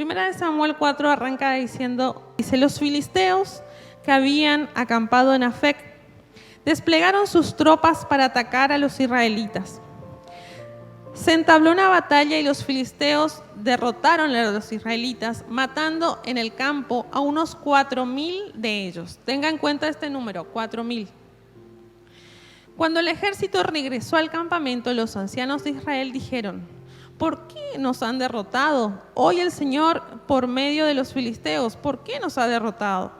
Primera de Samuel 4 arranca diciendo, dice, los filisteos que habían acampado en Afec desplegaron sus tropas para atacar a los israelitas. Se entabló una batalla y los filisteos derrotaron a los israelitas, matando en el campo a unos 4,000 de ellos. Tenga en cuenta este número, 4,000. Cuando el ejército regresó al campamento, los ancianos de Israel dijeron, ¿por qué nos han derrotado? Hoy el Señor, por medio de los filisteos, ¿por qué nos ha derrotado?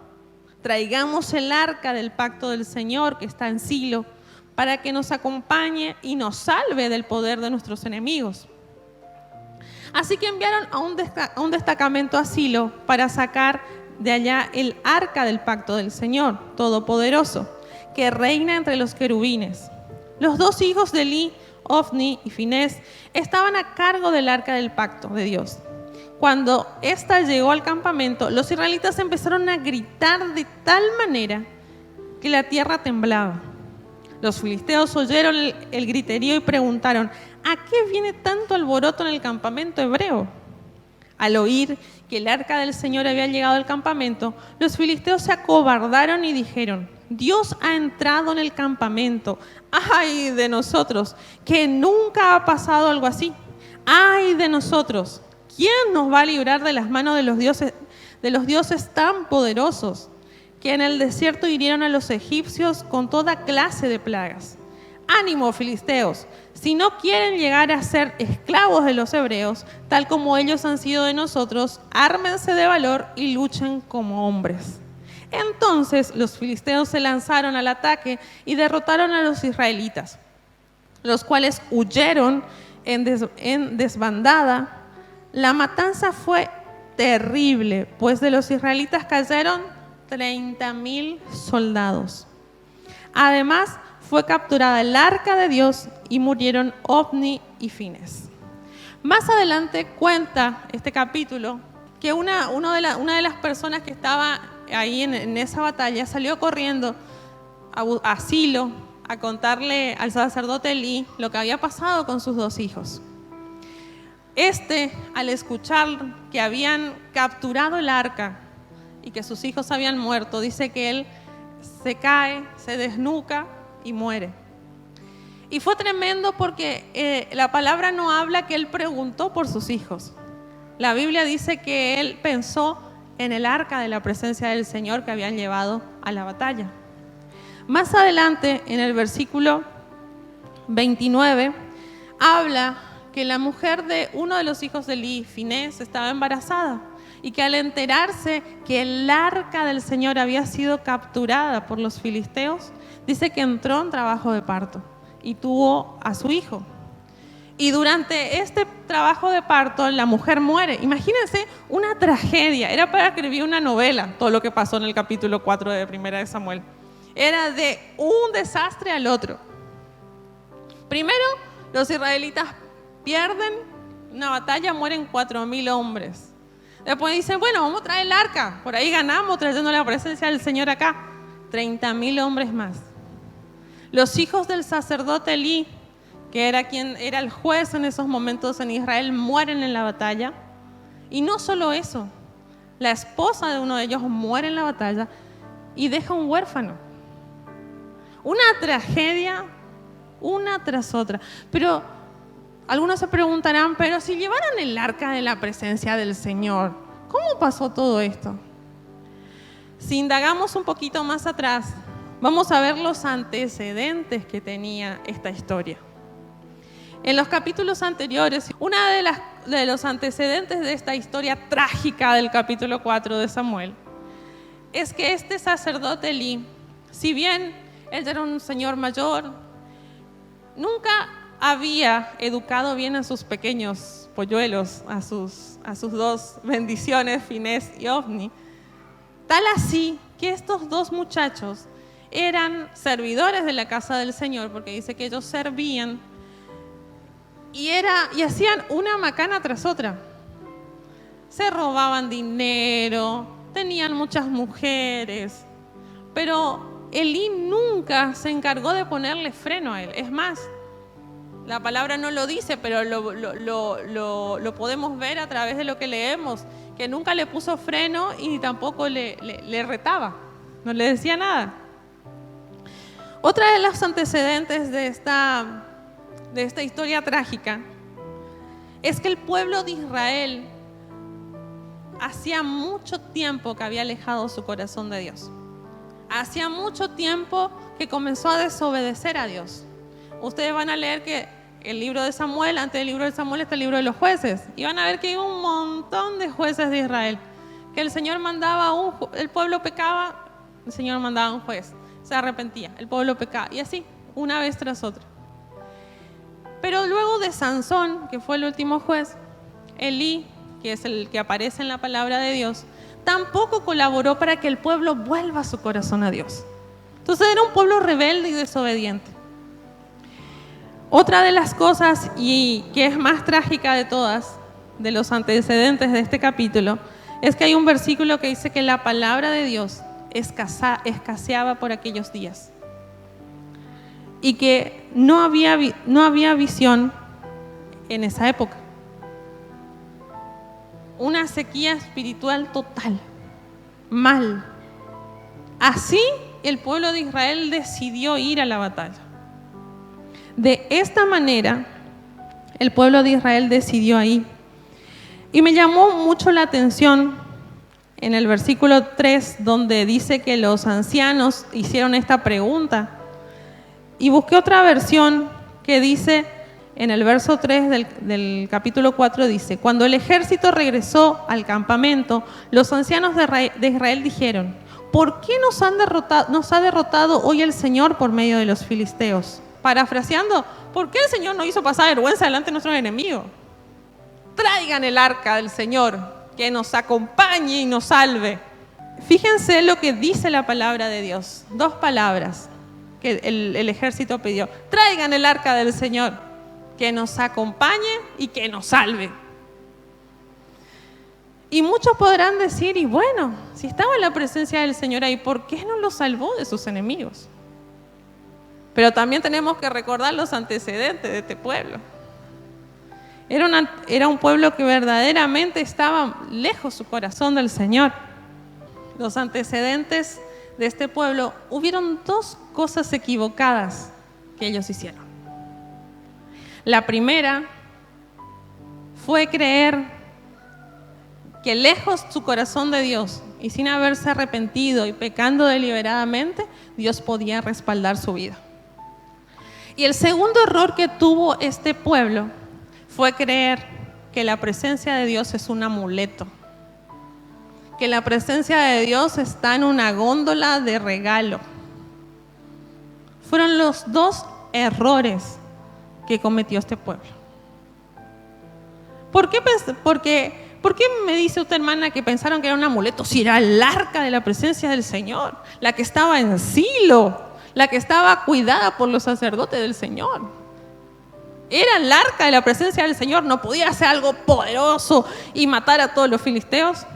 Traigamos el arca del pacto del Señor que está en Silo, para que nos acompañe y nos salve del poder de nuestros enemigos. Así que enviaron a un destacamento a Silo para sacar de allá el arca del pacto del Señor Todopoderoso, que reina entre los querubines. Los dos hijos de Elí, Ofni y Finés, estaban a cargo del arca del pacto de Dios. Cuando ésta llegó al campamento, los israelitas empezaron a gritar de tal manera que la tierra temblaba. Los filisteos oyeron el griterío y preguntaron, ¿a qué viene tanto alboroto en el campamento hebreo? Al oír que el arca del Señor había llegado al campamento, los filisteos se acobardaron y dijeron, Dios ha entrado en el campamento. ¡Ay de nosotros! Que nunca ha pasado algo así. ¡Ay de nosotros! ¿Quién nos va a librar de las manos de los dioses tan poderosos que en el desierto hirieron a los egipcios con toda clase de plagas? ¡Ánimo, filisteos! Si no quieren llegar a ser esclavos de los hebreos, tal como ellos han sido de nosotros, ármense de valor y luchen como hombres. Entonces los filisteos se lanzaron al ataque y derrotaron a los israelitas, los cuales huyeron en desbandada. La matanza fue terrible, pues de los israelitas cayeron 30,000 soldados. Además, fue capturada el arca de Dios y murieron Ofni y Finés. Más adelante cuenta este capítulo que una de las personas que estaba ahí en esa batalla salió corriendo a Silo a contarle al sacerdote Elí lo que había pasado con sus dos hijos. Al escuchar que habían capturado el arca y que sus hijos habían muerto, dice que él se cae, se desnuca y muere. Y fue tremendo porque la palabra no habla que él preguntó por sus hijos. La Biblia dice que él pensó en el arca de la presencia del Señor que habían llevado a la batalla. Más adelante, en el versículo 29, habla que la mujer de uno de los hijos de Elí, Finés, estaba embarazada y que al enterarse que el arca del Señor había sido capturada por los filisteos, dice que entró en trabajo de parto y tuvo a su hijo. Y durante este trabajo de parto, la mujer muere. Imagínense una tragedia. Era para escribir una novela, todo lo que pasó en el capítulo 4 de Primera de Samuel. Era de un desastre al otro. Primero, los israelitas pierden una batalla, mueren 4,000 hombres. Después dicen, bueno, vamos a traer el arca. Por ahí ganamos trayendo la presencia del Señor acá. 30,000 hombres más. Los hijos del sacerdote Elí, que era quien era el juez en esos momentos en Israel, mueren en la batalla. Y no solo eso, la esposa de uno de ellos muere en la batalla y deja un huérfano. Una tragedia, una tras otra. Pero algunos se preguntarán, pero si llevaron el arca de la presencia del Señor, ¿cómo pasó todo esto? Si indagamos un poquito más atrás, vamos a ver los antecedentes que tenía esta historia. En los capítulos anteriores, uno de los antecedentes de esta historia trágica del capítulo 4 de Samuel es que este sacerdote Elí, si bien él era un señor mayor, nunca había educado bien a sus pequeños polluelos, a sus dos bendiciones, Finés y Ofni. Tal así que estos dos muchachos eran servidores de la casa del Señor, porque dice que ellos servían y hacían una macana tras otra. Se robaban dinero, tenían muchas mujeres, pero Elí nunca se encargó de ponerle freno a él. Es más, La palabra no lo dice, pero lo podemos ver a través de lo que leemos, que nunca le puso freno y tampoco le retaba, no le decía nada. Otra de los antecedentes de esta historia trágica es que el pueblo de Israel hacía mucho tiempo que había alejado su corazón de Dios. Hacía mucho tiempo que comenzó a desobedecer a Dios. Ustedes van a leer que el libro de Samuel, antes del libro de Samuel está el libro de los jueces, y van a ver que hay un montón de jueces de Israel, que el Señor mandaba el pueblo pecaba, el Señor mandaba un juez, se arrepentía, el pueblo pecaba, y así, una vez tras otra. Pero luego de Sansón, que fue el último juez, Elí, que es el que aparece en la palabra de Dios, tampoco colaboró para que el pueblo vuelva su corazón a Dios. Entonces era un pueblo rebelde y desobediente. Otra de las cosas, y que es más trágica de todas, de los antecedentes de este capítulo, es que hay un versículo que dice que la palabra de Dios escaseaba por aquellos días. Y que no había visión en esa época. Una sequía espiritual total, mal. Así el pueblo de Israel decidió ir a la batalla. De esta manera, el pueblo de Israel decidió ir. Y me llamó mucho la atención en el versículo 3, donde dice que los ancianos hicieron esta pregunta. Y busqué otra versión que dice, en el verso 3 del capítulo 4, dice: cuando el ejército regresó al campamento, los ancianos de Israel dijeron: ¿por qué nos ha derrotado hoy el Señor por medio de los filisteos? Parafraseando, ¿por qué el Señor no hizo pasar vergüenza delante de nuestros enemigos? Traigan el arca del Señor, que nos acompañe y nos salve. Fíjense lo que dice la palabra de Dios. 2 palabras que el ejército pidió: traigan el arca del Señor, que nos acompañe y que nos salve. Y muchos podrán decir, y bueno, si estaba la presencia del Señor ahí, ¿por qué no lo salvó de sus enemigos? Pero también tenemos que recordar los antecedentes de este pueblo. Era un pueblo que verdaderamente estaba lejos su corazón del Señor. Los antecedentes de este pueblo, hubieron 2 cosas equivocadas que ellos hicieron. La primera fue creer que lejos su corazón de Dios y sin haberse arrepentido y pecando deliberadamente, Dios podía respaldar su vida. Y el segundo error que tuvo este pueblo fue creer que la presencia de Dios es un amuleto, que la presencia de Dios está en una góndola de regalo. Fueron los 2 errores que cometió este pueblo. ¿Por qué me dice usted, hermana, que pensaron que era un amuleto? Si era el arca de la presencia del Señor, la que estaba en Silo, la que estaba cuidada por los sacerdotes del Señor. Era el arca de la presencia del Señor, no podía hacer algo poderoso y matar a todos los filisteos.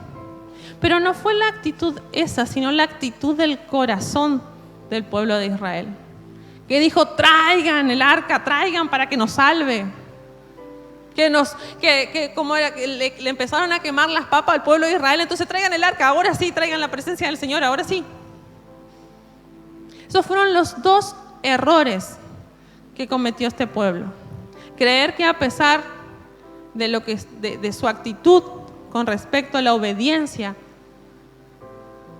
Pero no fue la actitud esa, sino la actitud del corazón del pueblo de Israel, que dijo: traigan el arca, traigan para que nos salve. Como era, que le empezaron a quemar las papas al pueblo de Israel, entonces traigan el arca, ahora sí, traigan la presencia del Señor, ahora sí. Esos fueron los 2 errores que cometió este pueblo. Creer que a pesar de su actitud con respecto a la obediencia,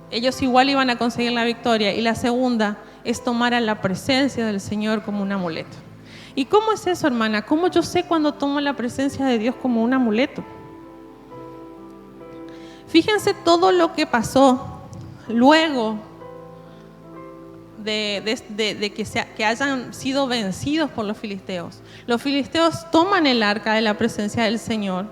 ellos igual iban a conseguir la victoria. Y la segunda es tomar a la presencia del Señor como un amuleto. ¿Y cómo es eso, hermana? ¿Cómo yo sé cuando tomo la presencia de Dios como un amuleto? Fíjense todo lo que pasó luego que hayan sido vencidos por los filisteos. Los filisteos toman el arca de la presencia del Señor,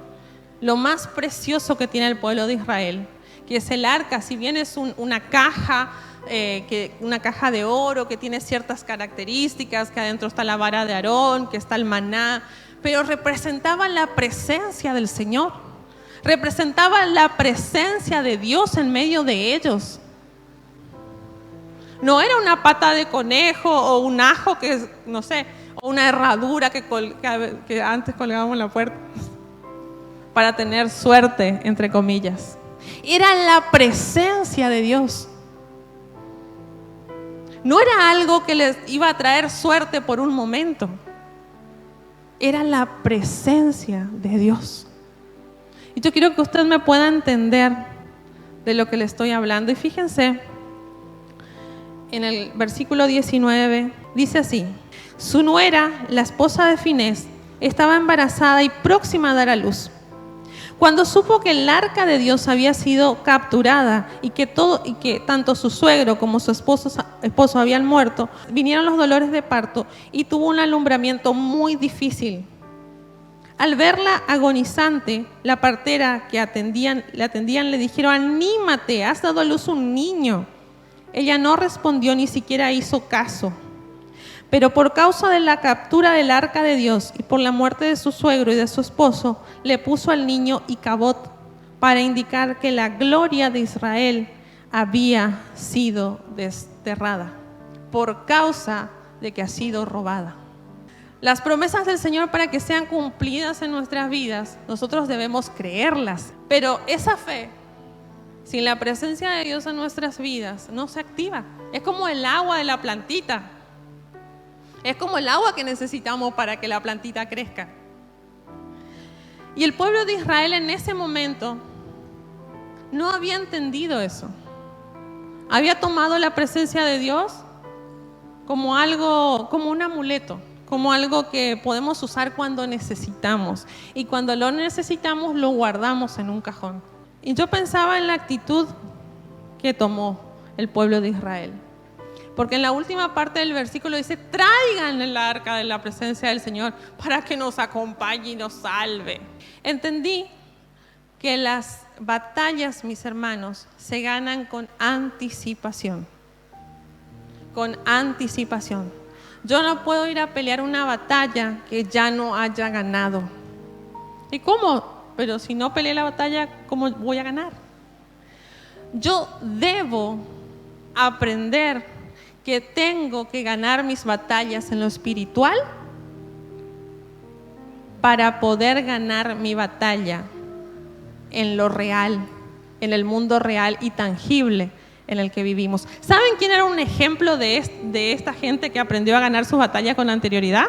lo más precioso que tiene el pueblo de Israel, que es el arca. Si bien es una caja de oro que tiene ciertas características, que adentro está la vara de Aarón, que está el maná, pero representaba la presencia del Señor, representaba la presencia de Dios en medio de ellos. No era una pata de conejo o un ajo que, no sé, o una herradura que antes colgábamos en la puerta, para tener suerte, entre comillas. Era la presencia de Dios. No era algo que les iba a traer suerte por un momento. Era la presencia de Dios. Y yo quiero que usted me pueda entender de lo que le estoy hablando. Y fíjense, en el versículo 19, dice así: su nuera, la esposa de Finés, estaba embarazada y próxima a dar a luz. Cuando supo que el arca de Dios había sido capturada y que tanto su suegro como su esposo habían muerto, vinieron los dolores de parto y tuvo un alumbramiento muy difícil. Al verla agonizante, la partera que le atendían le dijeron: anímate, has dado a luz un niño. Ella no respondió, ni siquiera hizo caso. Pero por causa de la captura del arca de Dios y por la muerte de su suegro y de su esposo, le puso al niño Icabod para indicar que la gloria de Israel había sido desterrada por causa de que ha sido robada. Las promesas del Señor, para que sean cumplidas en nuestras vidas, nosotros debemos creerlas. Pero esa fe, sin la presencia de Dios en nuestras vidas, no se activa. Es como el agua de la plantita. Es como el agua que necesitamos para que la plantita crezca. Y el pueblo de Israel en ese momento no había entendido eso. Había tomado la presencia de Dios como algo, como un amuleto, como algo que podemos usar cuando necesitamos. Y cuando lo necesitamos, lo guardamos en un cajón. Y yo pensaba en la actitud que tomó el pueblo de Israel. Porque en la última parte del versículo dice: traigan el arca de la presencia del Señor para que nos acompañe y nos salve. Entendí que las batallas, mis hermanos, se ganan con anticipación. Con anticipación. Yo no puedo ir a pelear una batalla que ya no haya ganado. ¿Y cómo? Pero si no peleé la batalla, ¿cómo voy a ganar? Yo debo aprender que tengo que ganar mis batallas en lo espiritual para poder ganar mi batalla en lo real, en el mundo real y tangible en el que vivimos. ¿Saben quién era un ejemplo de esta gente que aprendió a ganar sus batallas con anterioridad?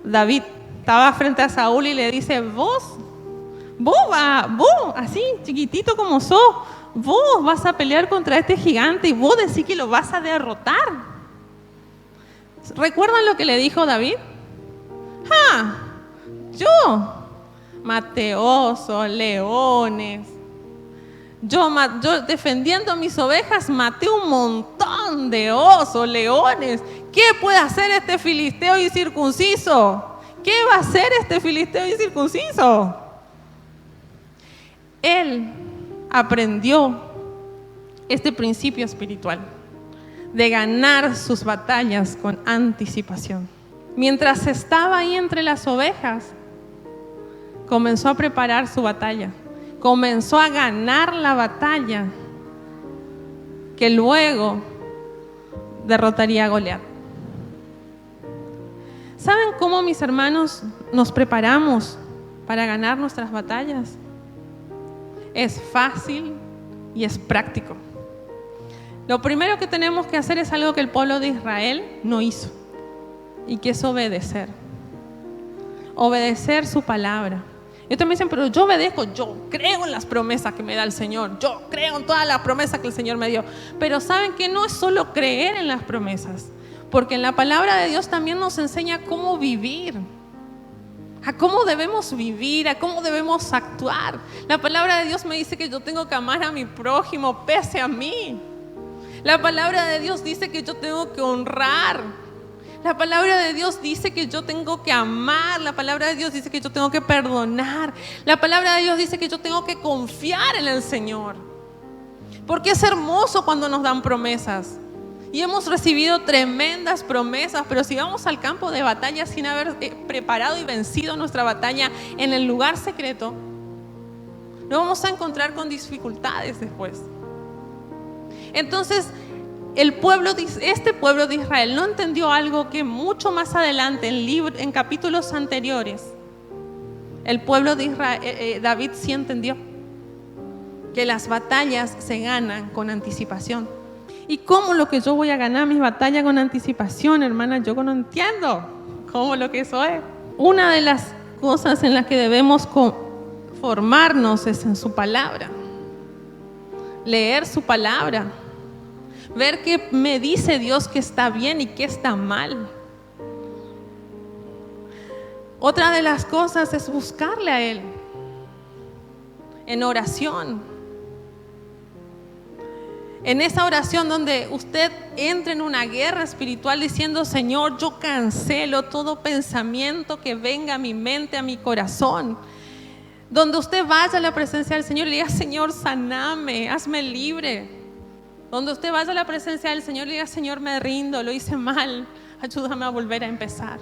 David. Estaba frente a Saúl y le dice: vos, así chiquitito como sos, vos vas a pelear contra este gigante y vos decís que lo vas a derrotar. ¿Recuerdan lo que le dijo David? Yo maté osos, leones. Yo defendiendo mis ovejas maté un montón de osos, leones. ¿Qué puede hacer este filisteo incircunciso? ¿Qué va a hacer este filisteo incircunciso? Él aprendió este principio espiritual de ganar sus batallas con anticipación. Mientras estaba ahí entre las ovejas, comenzó a preparar su batalla, comenzó a ganar la batalla que luego derrotaría a Goliat. ¿Saben cómo, mis hermanos, nos preparamos para ganar nuestras batallas? Es fácil y es práctico. Lo primero que tenemos que hacer es algo que el pueblo de Israel no hizo, y que es obedecer. Obedecer su palabra. Y ustedes me dicen: pero yo obedezco, yo creo en las promesas que me da el Señor, yo creo en todas las promesas que el Señor me dio. Pero saben que no es solo creer en las promesas, porque en la palabra de Dios también nos enseña cómo vivir, a cómo debemos vivir, a cómo debemos actuar. La palabra de Dios me dice que yo tengo que amar a mi prójimo pese a mí. La palabra de Dios dice que yo tengo que honrar. La palabra de Dios dice que yo tengo que amar. La palabra de Dios dice que yo tengo que perdonar. La palabra de Dios dice que yo tengo que confiar en el Señor. Porque es hermoso cuando nos dan promesas. Y hemos recibido tremendas promesas, pero si vamos al campo de batalla sin haber preparado y vencido nuestra batalla en el lugar secreto, nos vamos a encontrar con dificultades después. Entonces, este pueblo de Israel no entendió algo que mucho más adelante, en capítulos anteriores, el pueblo de Israel, David sí entendió que las batallas se ganan con anticipación. ¿Y cómo lo que yo voy a ganar mis batallas con anticipación, hermana? Yo no entiendo cómo lo que eso es. Una de las cosas en las que debemos formarnos es en su palabra. Leer su palabra. Ver qué me dice Dios que está bien y qué está mal. Otra de las cosas es buscarle a Él en oración. En esa oración donde usted entra en una guerra espiritual diciendo: Señor, yo cancelo todo pensamiento que venga a mi mente, a mi corazón. Donde usted vaya a la presencia del Señor y le diga: Señor, saname, hazme libre. Donde usted vaya a la presencia del Señor y le diga: Señor, me rindo, lo hice mal, ayúdame a volver a empezar.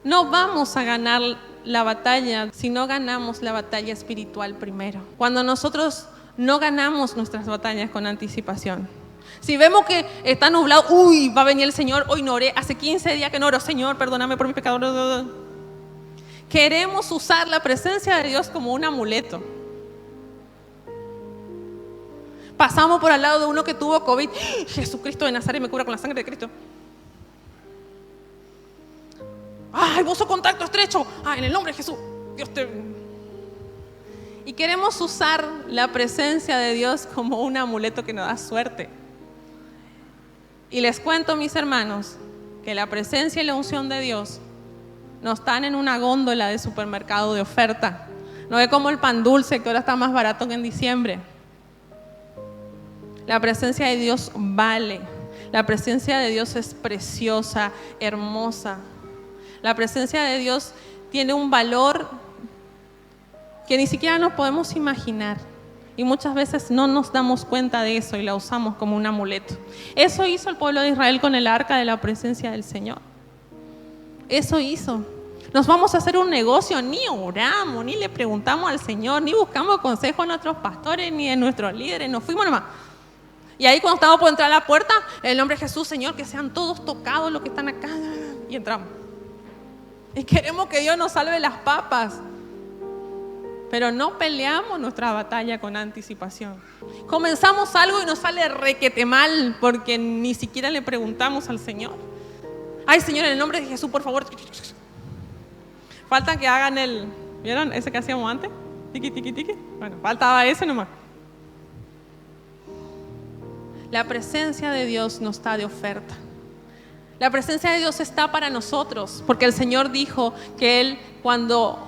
No vamos a ganar la batalla si no ganamos la batalla espiritual primero. Cuando nosotros no ganamos nuestras batallas con anticipación. Si vemos que está nublado, va a venir el Señor, hoy no oré, hace 15 días que no oro, Señor, perdóname por mis pecados. Queremos usar la presencia de Dios como un amuleto. Pasamos por al lado de uno que tuvo COVID. Jesucristo de Nazaret me cubra con la sangre de Cristo. ¡Ay, vos sos contacto estrecho! ¡Ay, en el nombre de Jesús! Dios te... Y queremos usar la presencia de Dios como un amuleto que nos da suerte. Y les cuento, mis hermanos, que la presencia y la unción de Dios no están en una góndola de supermercado de oferta. No es como el pan dulce que ahora está más barato que en diciembre. La presencia de Dios vale. La presencia de Dios es preciosa, hermosa. La presencia de Dios tiene un valor que ni siquiera nos podemos imaginar. Y muchas veces no nos damos cuenta de eso y la usamos como un amuleto. Eso hizo el pueblo de Israel con el arca de la presencia del Señor. Eso hizo. Nos vamos a hacer un negocio, ni oramos, ni le preguntamos al Señor, ni buscamos consejo a nuestros pastores, ni de nuestros líderes. Nos fuimos nomás. Y ahí cuando estábamos por entrar a la puerta, en el nombre de Jesús, Señor, que sean todos tocados los que están acá. Y entramos. Y queremos que Dios nos salve las papas. Pero no peleamos nuestra batalla con anticipación. Comenzamos algo y nos sale requete mal porque ni siquiera le preguntamos al Señor. Ay, Señor, en el nombre de Jesús, por favor. Falta que hagan ¿vieron ese que hacíamos antes? Tiki, tiki, tiki. Bueno, faltaba ese nomás. La presencia de Dios no está de oferta. La presencia de Dios está para nosotros, porque el Señor dijo que Él cuando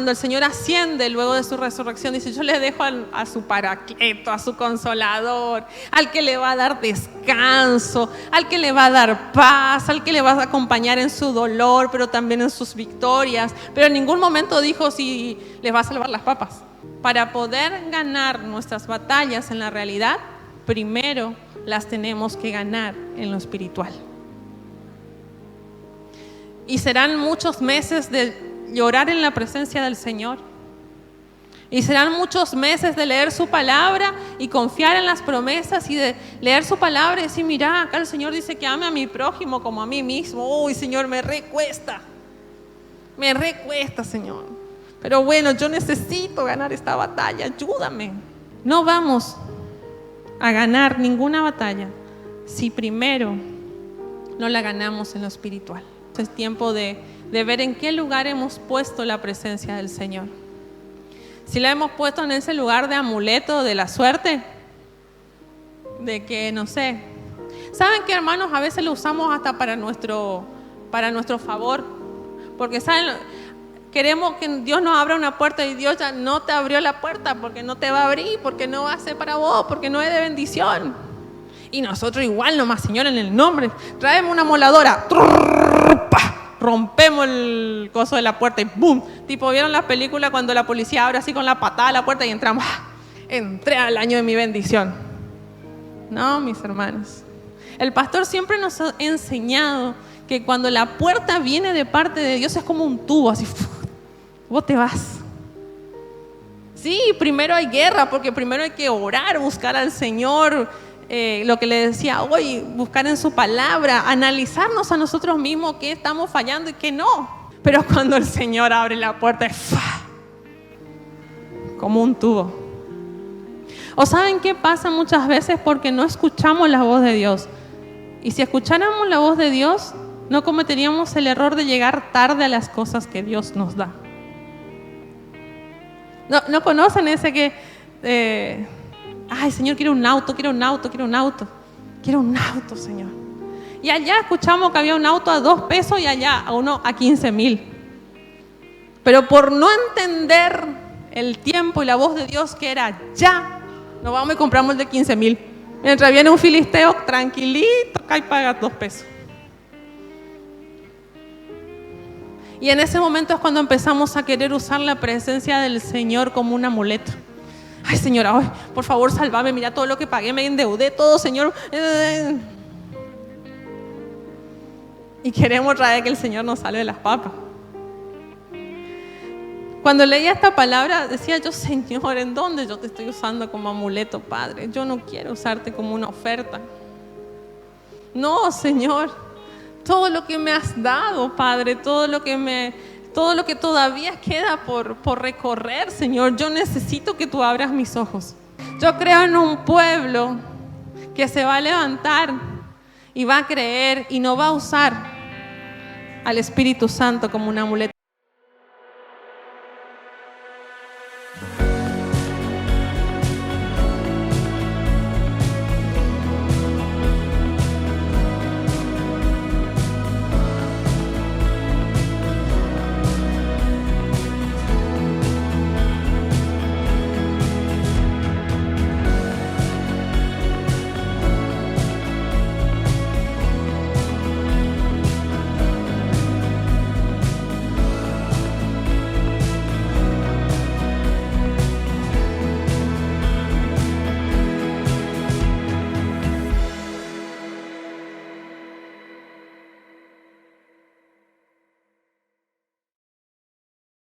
el Señor asciende luego de su resurrección, dice: yo le dejo a su paracleto, a su consolador, al que le va a dar descanso, al que le va a dar paz, al que le va a acompañar en su dolor, pero también en sus victorias. Pero en ningún momento dijo si les va a salvar las papas. Para poder ganar nuestras batallas en la realidad, primero las tenemos que ganar en lo espiritual. Y serán muchos meses de llorar en la presencia del Señor. Y serán muchos meses de leer su palabra y confiar en las promesas y de leer su palabra y decir: mira, acá el Señor dice que ame a mi prójimo como a mí mismo. Uy, Señor, me recuesta, Señor. Pero bueno, yo necesito ganar esta batalla, ayúdame. No vamos a ganar ninguna batalla si primero no la ganamos en lo espiritual. Es tiempo de ver en qué lugar hemos puesto la presencia del Señor. Si la hemos puesto en ese lugar de amuleto de la suerte, de que no sé. ¿Saben qué, hermanos? A veces lo usamos hasta para nuestro favor, porque saben, queremos que Dios nos abra una puerta y Dios ya no te abrió la puerta porque no te va a abrir, porque no va a ser para vos, porque no es de bendición. Y nosotros igual nomás: Señor, en el nombre, tráeme una moladora. Rompemos el coso de la puerta y ¡boom! Tipo, ¿vieron las películas cuando la policía abre así con la patada a la puerta y entramos? Entré al año de mi bendición. No, mis hermanos. El pastor siempre nos ha enseñado que cuando la puerta viene de parte de Dios es como un tubo, así, vos te vas. Sí, primero hay guerra, porque primero hay que orar, buscar al Señor, lo que le decía hoy, buscar en su palabra, analizarnos a nosotros mismos qué estamos fallando y qué no. Pero cuando el Señor abre la puerta, ¡fua!, como un tubo. ¿O saben qué pasa muchas veces? Porque no escuchamos la voz de Dios. Y si escucháramos la voz de Dios, no cometeríamos el error de llegar tarde a las cosas que Dios nos da. ¿No conocen ese que, ay, Señor, quiero un auto, Señor? Y allá escuchamos que había un auto a 2 pesos y allá a uno a 15,000. Pero por no entender el tiempo y la voz de Dios que era ya, nos vamos y compramos el de 15,000. Mientras viene un filisteo tranquilito, acá y paga 2 pesos. Y en ese momento es cuando empezamos a querer usar la presencia del Señor como un amuleto. Ay, Señor, ay, por favor, sálvame, mira todo lo que pagué, me endeudé todo, Señor. Y queremos traer que el Señor nos salve de las papas. Cuando leía esta palabra decía yo, Señor, ¿en dónde yo te estoy usando como amuleto, Padre? Yo no quiero usarte como una oferta. No, Señor, todo lo que me has dado, Padre, todo lo que todavía queda por recorrer, Señor, yo necesito que tú abras mis ojos. Yo creo en un pueblo que se va a levantar y va a creer y no va a usar al Espíritu Santo como un amuleto.